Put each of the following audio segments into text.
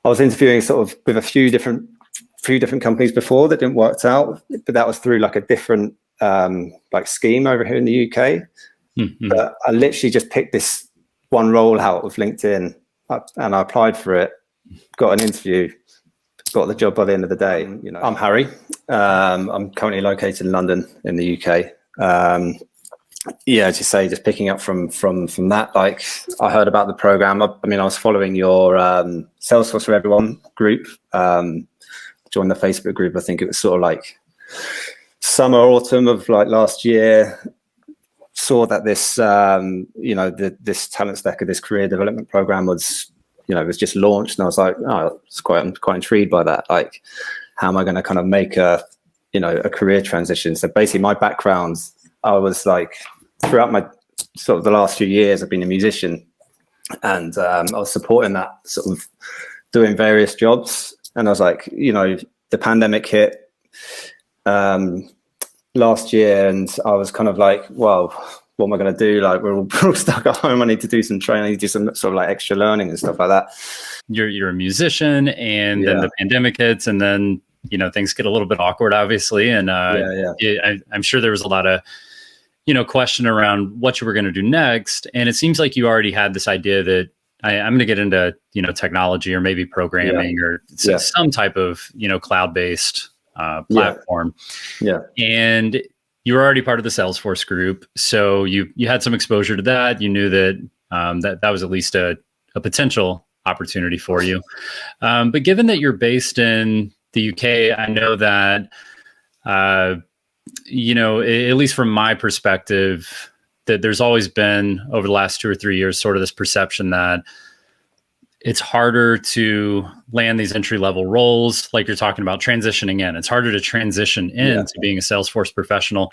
I was interviewing sort of with a few different companies before that didn't work out, but that was through like a different like scheme over here in the UK. Mm-hmm. But I literally just picked this one role out of LinkedIn and I applied for it, got an interview, got the job by the end of the day. You know, I'm Harry. I'm currently located in London in the UK. Yeah, as you say, just picking up from that, like I heard about the program. I mean, I was following your Salesforce for Everyone group, joined the Facebook group. I think it was sort of like summer, autumn of like last year. Saw that this, you know, this talent stack of this career development program was, you know, was just launched, and I was like, oh, I'm quite intrigued by that. Like, how am I going to kind of make a, you know, a career transition? So basically, my background, I was like, throughout my sort of the last few years, I've been a musician, and I was supporting that, sort of doing various jobs. And I was like, you know, the pandemic hit last year, and I was kind of like, well, what am I going to do? Like, we're all stuck at home. I need to do some training, I need to do some sort of like extra learning and stuff like that. You're a musician, and then the pandemic hits, and then, you know, things get a little bit awkward, obviously. And I'm sure there was a lot of, you know, question around what you were going to do next. And it seems like you already had this idea that I'm going to get into, you know, technology or maybe programming or some type of, you know, cloud-based platform. Yeah. And you were already part of the Salesforce group. So you had some exposure to that. You knew that that was at least a potential opportunity for you. But given that you're based in the UK, I know that, you know, at least from my perspective, that there's always been over the last 2 or 3 years, sort of this perception that it's harder to land these entry-level roles, like you're talking about transitioning in. It's harder to transition into being a Salesforce professional.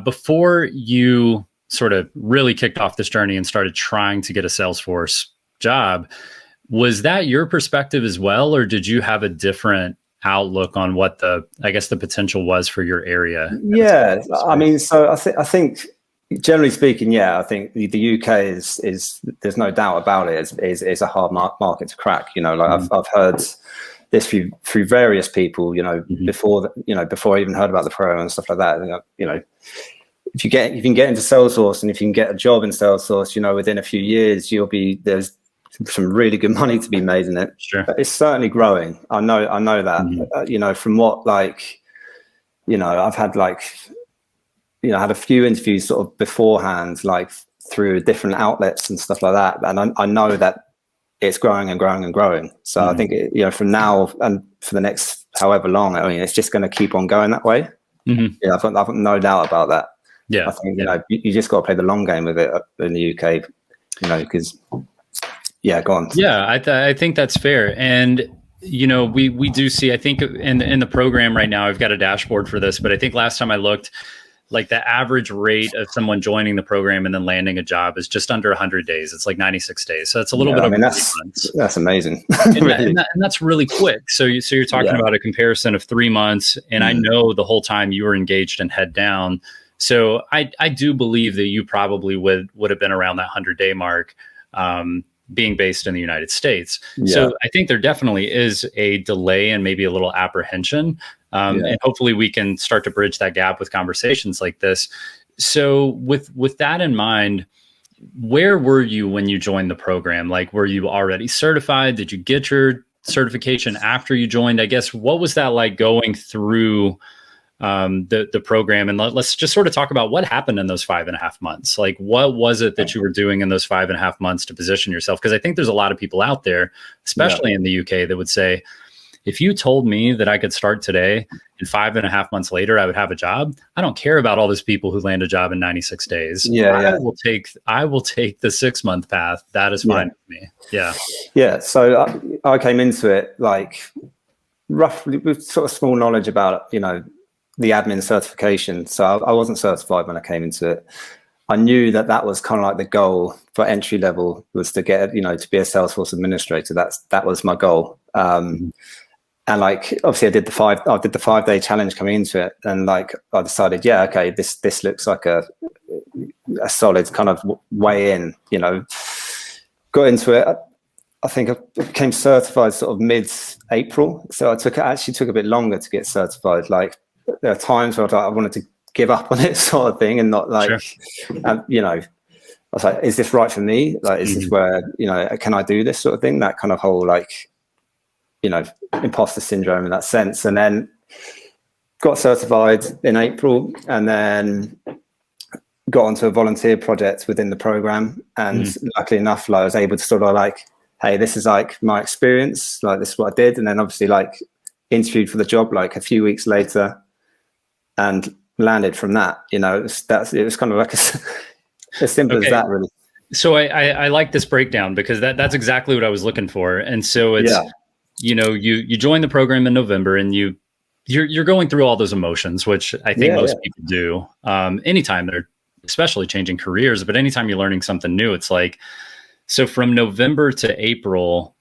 Before you sort of really kicked off this journey and started trying to get a Salesforce job, was that your perspective as well, or did you have a different outlook on what the potential was for your area? Yeah, I mean, so I think generally speaking, I think the UK is there's no doubt about it, is a hard market to crack. You know, like I've heard this through various people, you know, before I even heard about the program and stuff like that. You know, if you can get into Salesforce, and if you can get a job in Salesforce, you know, within a few years, there's some really good money to be made in it. Sure. But it's certainly growing. I know that. You know, from what, like, you know, I've had like, you know, I had a few interviews sort of beforehand, like through different outlets and stuff like that. And I know that it's growing and growing and growing. So I think, you know, from now and for the next however long, I mean, it's just going to keep on going that way. Yeah, I've got no doubt about that. Yeah. I think, you know, you just got to play the long game with it in the UK, you know, because, go on. Yeah, I think that's fair. And, you know, we do see, I think in the program right now, I've got a dashboard for this, but I think last time I looked, like the average rate of someone joining the program and then landing a job is just under 100 days. It's like 96 days. So it's a little bit over 3 months. That's amazing. and that's really quick. So you're talking about a comparison of 3 months. And I know the whole time you were engaged and head down. So I do believe that you probably would have been around that 100-day mark, being based in the United States. So I think there definitely is a delay and maybe a little apprehension. And hopefully we can start to bridge that gap with conversations like this. So with that in mind, where were you when you joined the program? Like, were you already certified? Did you get your certification after you joined? I guess, what was that like going through the program? And let's just sort of talk about what happened in those 5.5 months. Like, what was it that you were doing in those 5.5 months to position yourself? Because I think there's a lot of people out there, especially in the UK, that would say, if you told me that I could start today and 5.5 months later I would have a job, I don't care about all those people who land a job in 96 days. I will take the 6-month path. That is fine with me. Yeah. So I came into it like roughly with sort of small knowledge about, you know, the admin certification. So I wasn't certified when I came into it. I knew that was kind of like the goal for entry level, was to get, you know, to be a Salesforce administrator. That was my goal. And like, obviously I did the 5-day challenge coming into it. And like, I decided, okay, this looks like a solid kind of way in, you know, got into it. I think I became certified sort of mid-April. So actually took a bit longer to get certified. Like there are times where I wanted to give up on it sort of thing and not like, sure. You know, I was like, is this right for me? Like, is this where, you know, can I do this sort of thing? That kind of whole like, you know, imposter syndrome in that sense. And then got certified in April and then got onto a volunteer project within the program. And luckily enough, like I was able to sort of like, hey, this is like my experience, like this is what I did. And then obviously like interviewed for the job like a few weeks later and landed from that. You know, it was kind of like as simple as that, really. So I like this breakdown because that's exactly what I was looking for. And so it's, you know, you join the program in November and you're going through all those emotions, which I think most people do. Anytime they're especially changing careers, but anytime you're learning something new, it's like, so from November to April,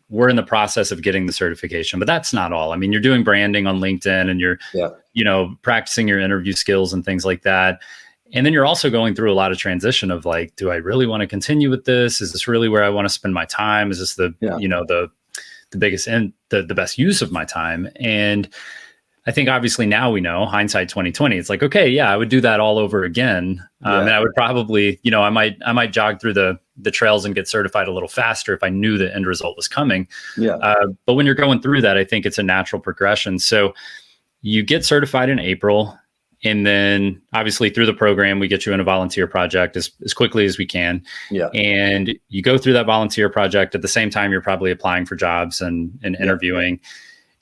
we're in the process of getting the certification, but that's not all. I mean, you're doing branding on LinkedIn and you're, you know, practicing your interview skills and things like that. And then you're also going through a lot of transition of like, do I really want to continue with this? Is this really where I want to spend my time? Is this the, you know, the biggest and the best use of my time? And I think obviously now we know, hindsight 2020, it's like, okay, yeah, I would do that all over again. And I would probably, you know, I might jog through the trails and get certified a little faster if I knew the end result was coming. But when you're going through that, I think it's a natural progression. So you get certified in April, and then obviously through the program, we get you in a volunteer project as quickly as we can. And you go through that volunteer project at the same time, you're probably applying for jobs and interviewing.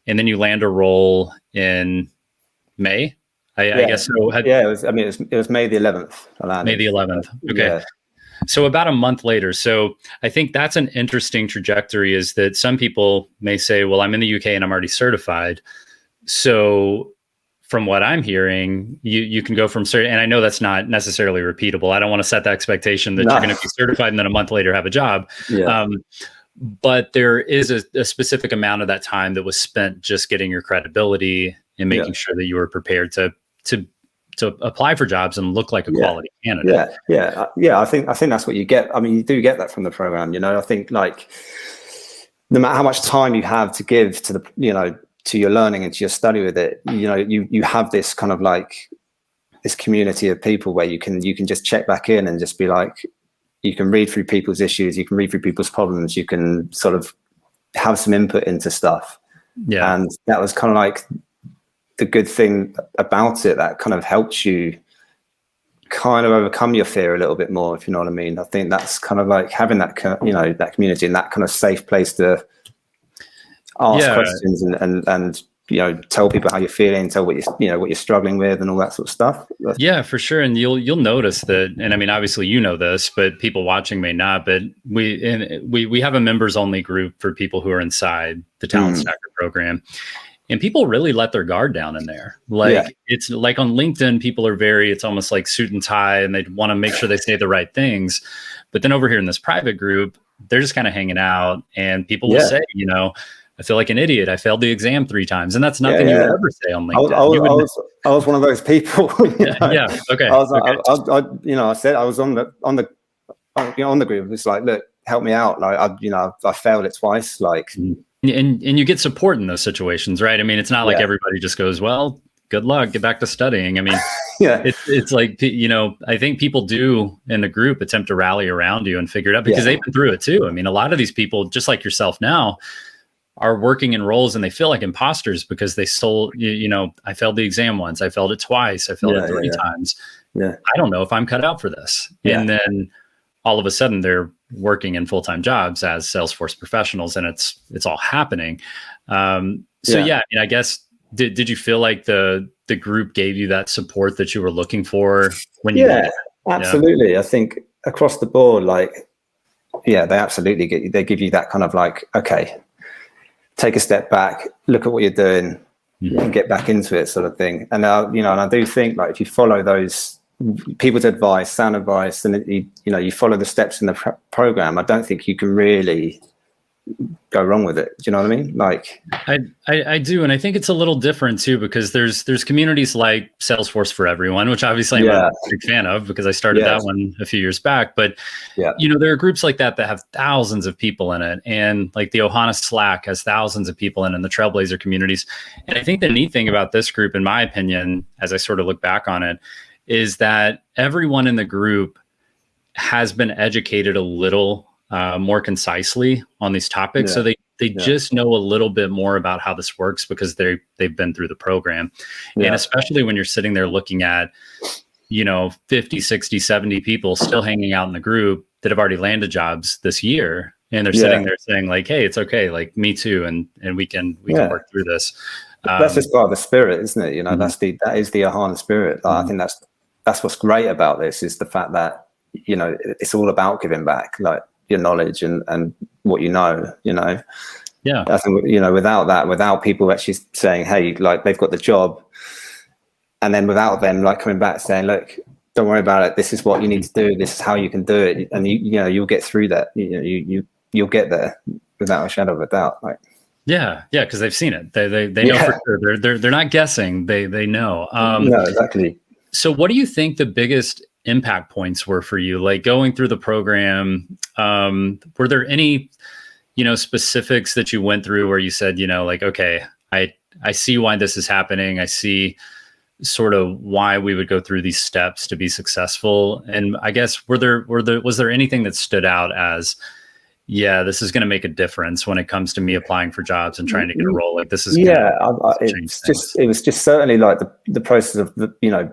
And then you land a role in May, I guess. So it was. I mean, it was May the 11th. May the 11th. Okay. So about a month later. So I think that's an interesting trajectory, is that some people may say, well, I'm in the UK and I'm already certified. So from what I'm hearing, you can go from certain, and I know that's not necessarily repeatable. I don't want to set the expectation that you're going to be certified and then a month later have a job. But there is a specific amount of that time that was spent just getting your credibility and making sure that you were prepared to apply for jobs and look like a quality candidate. I think that's what you get. I mean, you do get that from the program. You know, I think like no matter how much time you have to give to the, you know, to your learning and to your study with it, you know, you have this kind of like this community of people where you can just check back in and just be like, you can read through people's issues, you can read through people's problems, you can sort of have some input into stuff. And that was kind of like the good thing about it, that kind of helped you kind of overcome your fear a little bit more, if you know what I mean. I think that's kind of like having that, you know, that community and that kind of safe place to ask questions and you know, tell people how you're feeling, tell what you're struggling with and all that sort of stuff. Yeah, for sure. And you'll notice that, and I mean, obviously you know this, but people watching may not, but we have a members only group for people who are inside the Talent Stacker program. And people really let their guard down in there. Like it's like on LinkedIn, people are it's almost like suit and tie, and they want to make sure they say the right things. But then over here in this private group, they're just kind of hanging out, and people will say, you know, I feel like an idiot. I failed the exam 3 times, and that's nothing you would ever say on LinkedIn. I was one of those people. Okay. I said I was on the group. It's like, look, help me out. Like I failed it twice. Like, and you get support in those situations, right? I mean, it's not like everybody just goes, well, good luck, get back to studying. I mean, it's like, you know, I think people do in a group attempt to rally around you and figure it out because they've been through it too. I mean, a lot of these people, just like yourself now, are working in roles and they feel like imposters because they you know, I failed the exam once, I failed it twice, I failed it 3 times. I don't know if I'm cut out for this. And then all of a sudden they're working in full-time jobs as Salesforce professionals, and it's all happening. I mean, I guess, did you feel like the group gave you that support that you were looking for when you absolutely. I think across the board, like, they absolutely they give you that kind of like, okay, take a step back, look at what you're doing, and get back into it, sort of thing. And and I do think, like, if you follow those people's advice, sound advice, and you follow the steps in the program, I don't think you can really go wrong with it. Do you know what I mean? Like, I do, and I think it's a little different too, because there's communities like Salesforce for Everyone, which obviously I'm a big fan of because I started that one a few years back. But there are groups like that have thousands of people in it, and like the Ohana Slack has thousands of people in it, and the Trailblazer communities. And I think the neat thing about this group, in my opinion, as I sort of look back on it, is that everyone in the group has been educated a little more concisely on these topics. So they just know a little bit more about how this works because they've been through the program. And especially when you're sitting there looking at, 50, 60, 70 people still hanging out in the group that have already landed jobs this year. And they're sitting there saying like, hey, it's okay. Like me too. And we can work through this. That's just part of the spirit, isn't it? That is the Ohana spirit. I think that's what's great about this, is the fact that, it's all about giving back, like your knowledge and what I think without people actually saying, hey, like they've got the job, and then without them like coming back saying, look, don't worry about it, this is what you need to do, this is how you can do it, and you'll get through that, you'll get there without a shadow of a doubt. Like, because they've seen it, they know for sure, they're not guessing, they know. No, exactly. So what do you think the biggest impact points were for you, like going through the program? Were there any, specifics that you went through where you said, like, okay, I see why this is happening. I see sort of why we would go through these steps to be successful. And I guess was there anything that stood out as, this is going to make a difference when it comes to me applying for jobs and trying to get a role? Like this is it was just certainly like the process of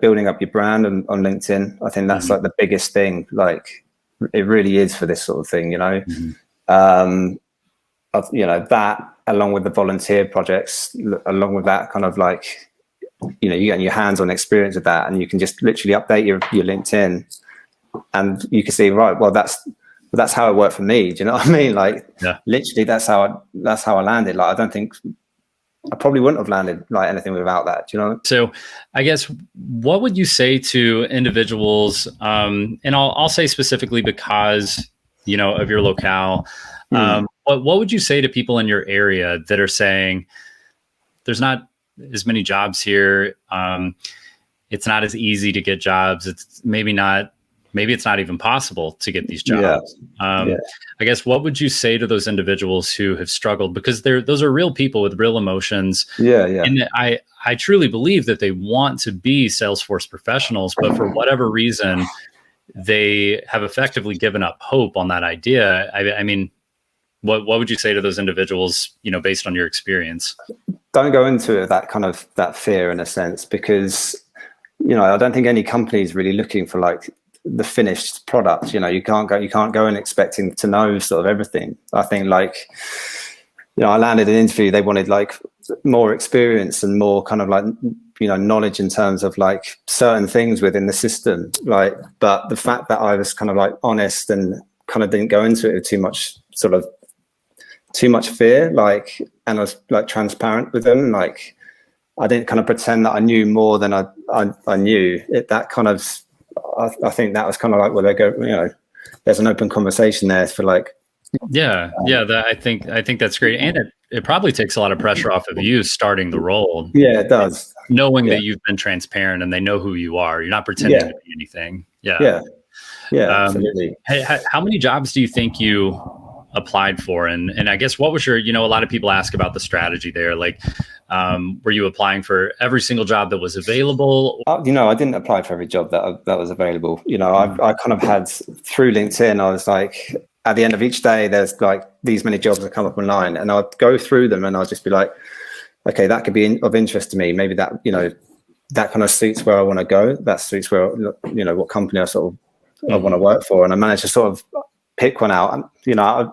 building up your brand on LinkedIn. I think that's like the biggest thing. Like it really is for this sort of thing. That along with the volunteer projects, along with that kind of like, you're getting your hands-on experience with that, and you can just literally update your LinkedIn, and you can see, right, well, that's how it worked for me. Do you know what I mean? Like, literally, that's how I landed. Like, I don't think I probably wouldn't have landed like anything without that. Do you know? So, I guess what would you say to individuals? And I'll say specifically because of your locale. What would you say to people in your area that are saying there's not as many jobs here? It's not as easy to get jobs. Maybe it's not even possible to get these jobs. I guess what would you say to those individuals who have struggled? Because those are real people with real emotions. And I truly believe that they want to be Salesforce professionals, but for whatever reason, they have effectively given up hope on that idea. I mean, what would you say to those individuals, based on your experience? Don't go into that fear in a sense, because, I don't think any company is really looking for like the finished product. You can't go in expecting to know sort of everything. I think like, I landed an interview, they wanted like more experience and more kind of like, knowledge in terms of like certain things within the system. Like, but the fact that I was kind of like honest and kind of didn't go into it with too much fear, like, and I was like transparent with them. Like, I didn't kind of pretend that I knew more than I knew it. That kind of, I think that was kind of like where they go, there's an open conversation there for like, I think that's great. And it probably takes a lot of pressure off of you starting the role. Yeah, it does. Knowing that you've been transparent and they know who you are. You're not pretending to be anything. Yeah, absolutely. How many jobs do you think you applied for? And I guess what was your, a lot of people ask about the strategy there. Like, were you applying for every single job that was available? I didn't apply for every job that was available. I kind of had through LinkedIn, I was like, at the end of each day, there's like these many jobs that come up online, and I'd go through them and I'll just be like, okay, that could be of interest to me. Maybe that, that kind of suits where I want to go. That suits where, what company I sort of I want to work for. And I managed to sort of pick one out. And, I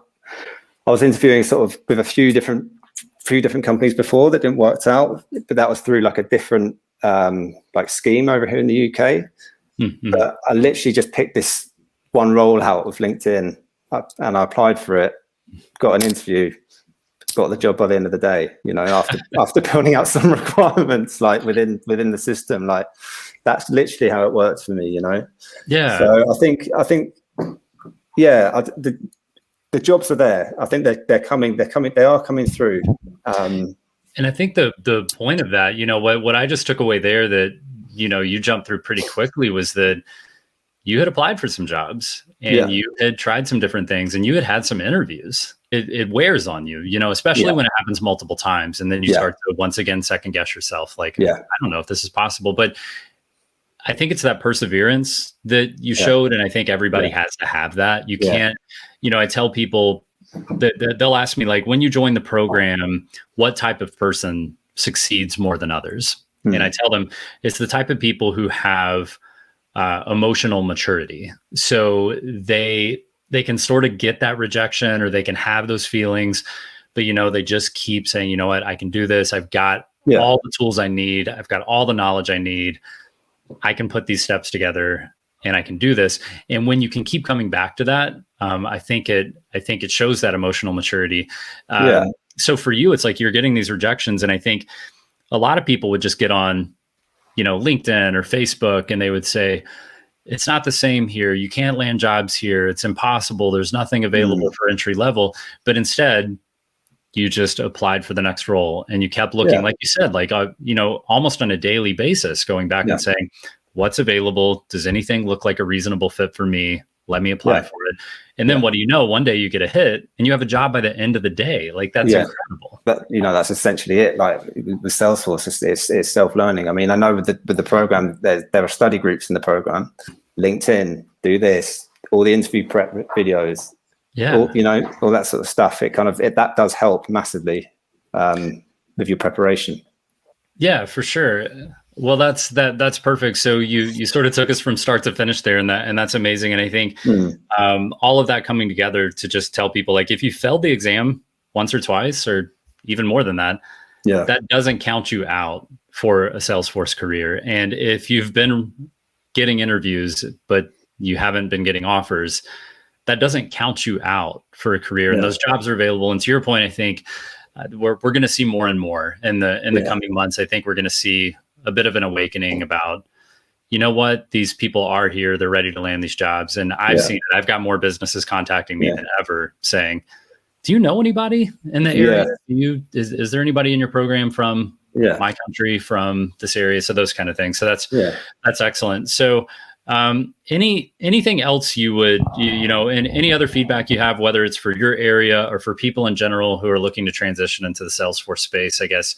was interviewing sort of with a few different companies before that didn't work out, but that was through like a different like scheme over here in the UK. But I literally just picked this one role out of LinkedIn, and I applied for it, got an interview, got the job by the end of the day. After building out some requirements like within the system. Like, that's literally how it works for me. So I think the the jobs are there. I think they are coming through. And I think the point of that, what I just took away there that, you jumped through pretty quickly was that you had applied for some jobs and you had tried some different things and you had some interviews. It wears on you, especially when it happens multiple times. And then you start to once again second guess yourself. Like, I don't know if this is possible, but I think it's that perseverance that you showed. And I think everybody has to have that. You can't, I tell people that they'll ask me, like, when you join the program, what type of person succeeds more than others? And I tell them it's the type of people who have emotional maturity. So they can sort of get that rejection, or they can have those feelings, but they just keep saying, you know what, I can do this. I've got all the tools I need. I've got all the knowledge I need. I can put these steps together and I can do this. And when you can keep coming back to that, I think it shows that emotional maturity. So for you, it's like you're getting these rejections. And I think a lot of people would just get on, LinkedIn or Facebook, and they would say, it's not the same here. You can't land jobs here. It's impossible. There's nothing available for entry level. But instead, you just applied for the next role and you kept looking, like you said, like, almost on a daily basis, going back and saying, what's available? Does anything look like a reasonable fit for me? Let me apply for it. And then what do you know? One day you get a hit and you have a job by the end of the day. Like, that's incredible. But, that's essentially it. Like with Salesforce, it's self-learning. I mean, I know with the program, there are study groups in the program. LinkedIn, do this, all the interview prep videos, all that sort of stuff. That does help massively with your preparation. Yeah, for sure. Well, that's perfect. So you sort of took us from start to finish there, and that's amazing. And I think all of that coming together to just tell people, like, if you failed the exam once or twice, or even more than that, that doesn't count you out for a Salesforce career. And if you've been getting interviews, but you haven't been getting offers, that doesn't count you out for a career. And those jobs are available. And to your point, I think we're going to see more and more in the coming months. I think we're going to see a bit of an awakening about, what, these people are here, they're ready to land these jobs. And I've seen it. I've got more businesses contacting me than ever saying, do you know anybody in the area? Is there anybody in your program from my country, from this area? So those kind of things. So that's excellent. So anything else you would, and any other feedback you have, whether it's for your area or for people in general who are looking to transition into the Salesforce space, I guess,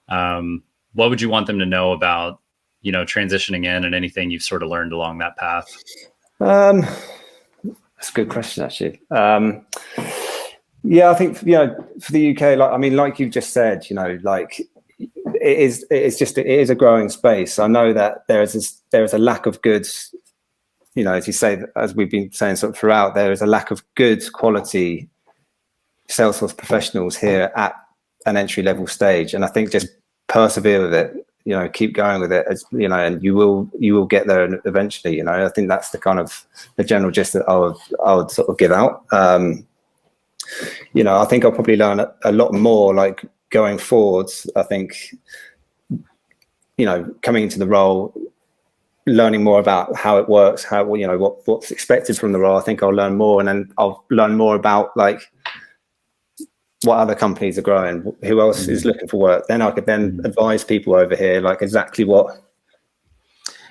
what would you want them to know about, transitioning in, and anything you've sort of learned along that path? That's a good question, actually. I think, for the UK, like you just said, like it is a growing space. I know that there is a lack of goods, as you say, as we've been saying sort of throughout, there is a lack of good quality Salesforce professionals here at an entry level stage. And I think just persevere with it, keep going with it, and you will get there eventually. I think that's the kind of the general gist that I would sort of give out. I think I'll probably learn a lot more, like, going forwards. I think, coming into the role, learning more about how it works, how, what's expected from the role. I think I'll learn more, and then I'll learn more about, like, what other companies are growing, who else is looking for work. Then I could then advise people over here, like, exactly what's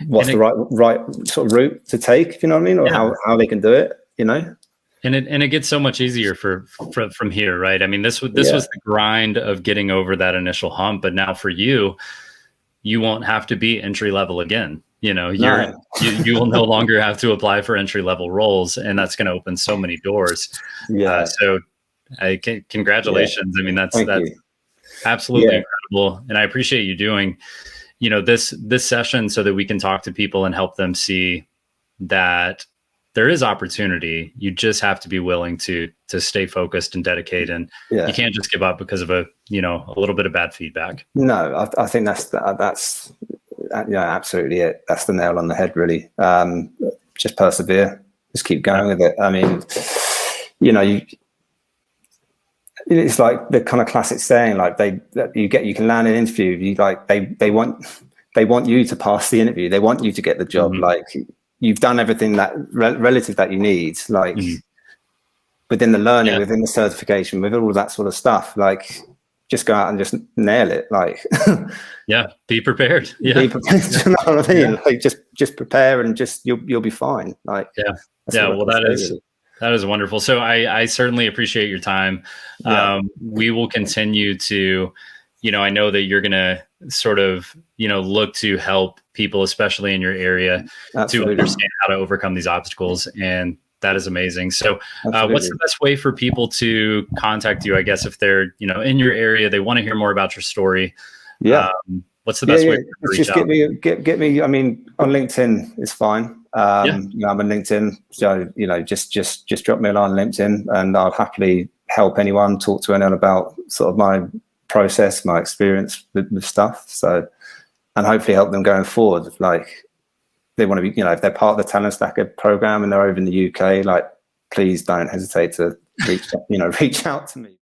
the right sort of route to take, if you know what I mean, or how they can do it, And it gets so much easier from here, right? I mean, this was the grind of getting over that initial hump, but now for you won't have to be entry level again. You will no longer have to apply for entry level roles, and that's going to open so many doors. So congratulations. I mean, that's absolutely incredible, and I appreciate you doing, this session so that we can talk to people and help them see that there is opportunity. You just have to be willing to stay focused and dedicate, and you can't just give up because of a little bit of bad feedback. No, I think that's absolutely it. That's the nail on the head, really. Just persevere, just keep going with it. I mean, it's like the kind of classic saying, like, you can land an interview. They want you to pass the interview. They want you to get the job. Like, you've done everything that relative that you need, like, within the learning, within the certification, with all that sort of stuff. Like, just go out and just nail it. Like, be prepared. Be prepared. You know what I mean? Like, just prepare, and just you'll be fine. Like, well, that is wonderful. So I certainly appreciate your time. We will continue to, I know that you're going to sort of, look to help people, especially in your area, to understand how to overcome these obstacles. And that is amazing. So what's the best way for people to contact you? I guess if they're, in your area, they want to hear more about your story. What's the best way to reach out? Get me. I mean, on LinkedIn is fine. I'm on LinkedIn, so just drop me a line on LinkedIn, and I'll happily help anyone, talk to anyone about sort of my process, my experience with stuff. So, and hopefully help them going forward. Like, they want to be, if they're part of the Talent Stacker program and they're over in the UK, like, please don't hesitate to reach out to me.